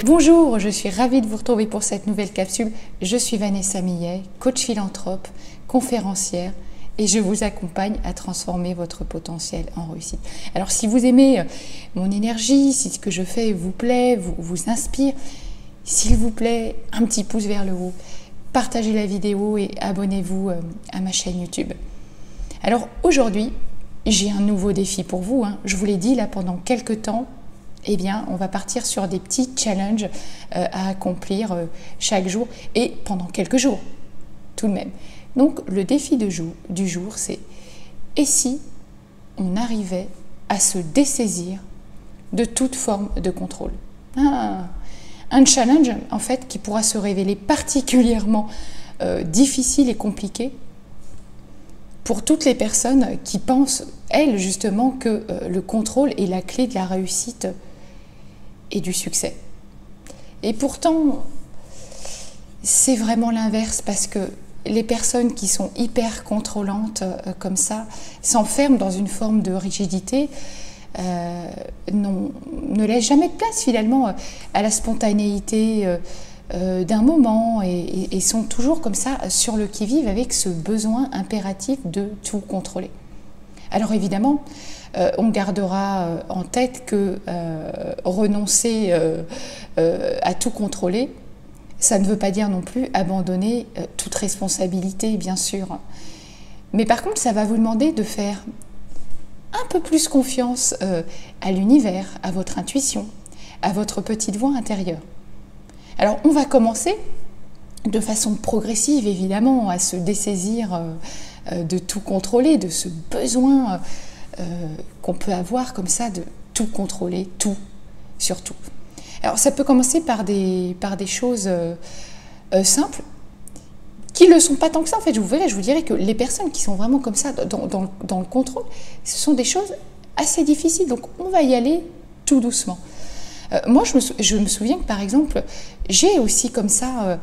Bonjour, je suis ravie de vous retrouver pour cette nouvelle capsule. Je suis Vanessa Millet, coach philanthrope, conférencière et je vous accompagne à transformer votre potentiel en réussite. Alors si vous aimez mon énergie, si ce que je fais vous plaît, vous inspire, s'il vous plaît, un petit pouce vers le haut, partagez la vidéo et abonnez-vous à ma chaîne YouTube. Alors aujourd'hui, j'ai un nouveau défi pour vous. Je vous l'ai dit là pendant quelques temps. Eh bien, on va partir sur des petits challenges à accomplir chaque jour et pendant quelques jours, tout de même. Donc, le défi du jour, c'est « Et si on arrivait à se dessaisir de toute forme de contrôle ?» Un challenge, en fait, qui pourra se révéler particulièrement difficile et compliqué pour toutes les personnes qui pensent, elles, justement, que le contrôle est la clé de la réussite et du succès. Et pourtant, c'est vraiment l'inverse, parce que les personnes qui sont hyper contrôlantes comme ça s'enferment dans une forme de rigidité, ne laissent jamais de place finalement à la spontanéité d'un moment et sont toujours comme ça sur le qui-vive avec ce besoin impératif de tout contrôler. Alors évidemment, on gardera en tête que renoncer à tout contrôler, ça ne veut pas dire non plus abandonner toute responsabilité, bien sûr. Mais par contre, ça va vous demander de faire un peu plus confiance à l'univers, à votre intuition, à votre petite voix intérieure. Alors, on va commencer de façon progressive, évidemment, à se dessaisir de tout contrôler, de ce besoin qu'on peut avoir comme ça de tout contrôler, tout, surtout. Alors ça peut commencer par des choses simples, qui ne le sont pas tant que ça en fait. Je vous dirais que les personnes qui sont vraiment comme ça dans le contrôle, ce sont des choses assez difficiles, donc on va y aller tout doucement. Moi je me souviens que par exemple, j'ai aussi comme ça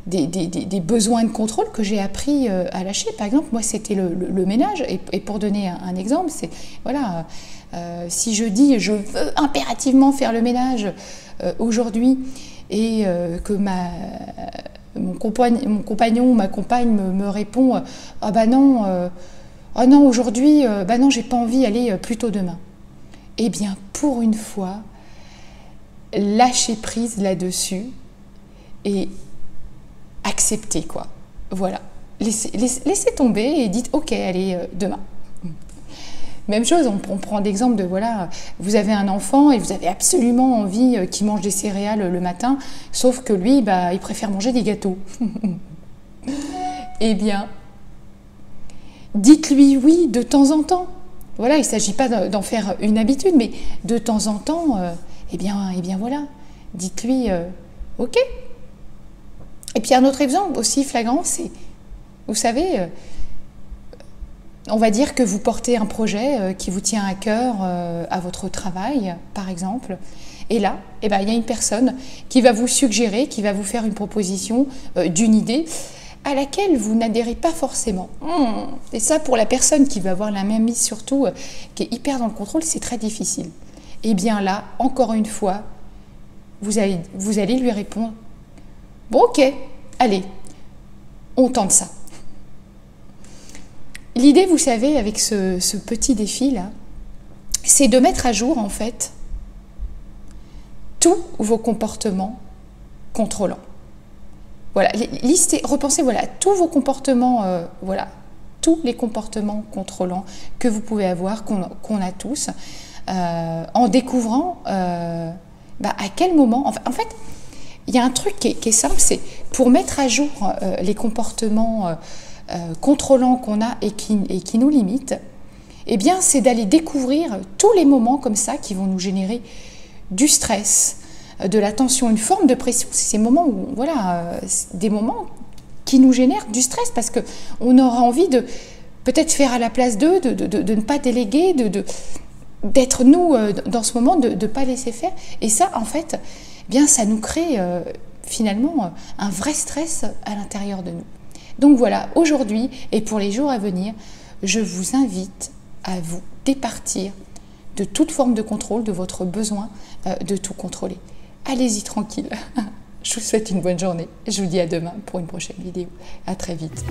des besoins de contrôle que j'ai appris à lâcher. Par exemple, moi, c'était le ménage. Et pour donner un exemple, c'est, voilà, si je dis je veux impérativement faire le ménage aujourd'hui et que mon compagnon ou ma compagne me répond « Ah bah non, oh non aujourd'hui, bah non, j'ai pas envie, aller plutôt demain. » Eh bien, pour une fois, lâchez prise là-dessus et accepter, quoi. Voilà. Laissez tomber et dites, ok, allez, demain. Même chose, on prend l'exemple de, voilà, vous avez un enfant et vous avez absolument envie qu'il mange des céréales le matin, sauf que lui, bah, il préfère manger des gâteaux. Eh bien, dites-lui oui de temps en temps. Voilà, il ne s'agit pas d'en faire une habitude, mais de temps en temps, eh bien voilà, dites-lui ok. Et puis un autre exemple aussi flagrant, c'est, vous savez, on va dire que vous portez un projet qui vous tient à cœur à votre travail, par exemple, et là, eh ben, il y a une personne qui va vous suggérer, qui va vous faire une proposition d'une idée à laquelle vous n'adhérez pas forcément. Et ça, pour la personne qui va avoir la même mise surtout, qui est hyper dans le contrôle, c'est très difficile. Et bien là, encore une fois, vous allez lui répondre, bon, ok, allez, on tente ça. L'idée, vous savez, avec ce petit défi-là, c'est de mettre à jour, en fait, tous vos comportements contrôlants. Voilà, repensez, voilà, tous vos comportements, voilà, tous les comportements contrôlants que vous pouvez avoir, qu'on a tous, en découvrant à quel moment, en fait, il y a un truc qui est simple, c'est pour mettre à jour les comportements contrôlants qu'on a et qui nous limitent, eh bien, c'est d'aller découvrir tous les moments comme ça qui vont nous générer du stress, de la tension, une forme de pression. C'est ces moments où, voilà, des moments qui nous génèrent du stress parce qu'on aura envie de peut-être faire à la place d'eux, de ne pas déléguer, d'être nous dans ce moment, de ne pas laisser faire. Et ça, en fait, eh bien, ça nous crée finalement un vrai stress à l'intérieur de nous. Donc voilà, aujourd'hui et pour les jours à venir, je vous invite à vous départir de toute forme de contrôle, de votre besoin de tout contrôler. Allez-y tranquille. Je vous souhaite une bonne journée. Je vous dis à demain pour une prochaine vidéo. À très vite.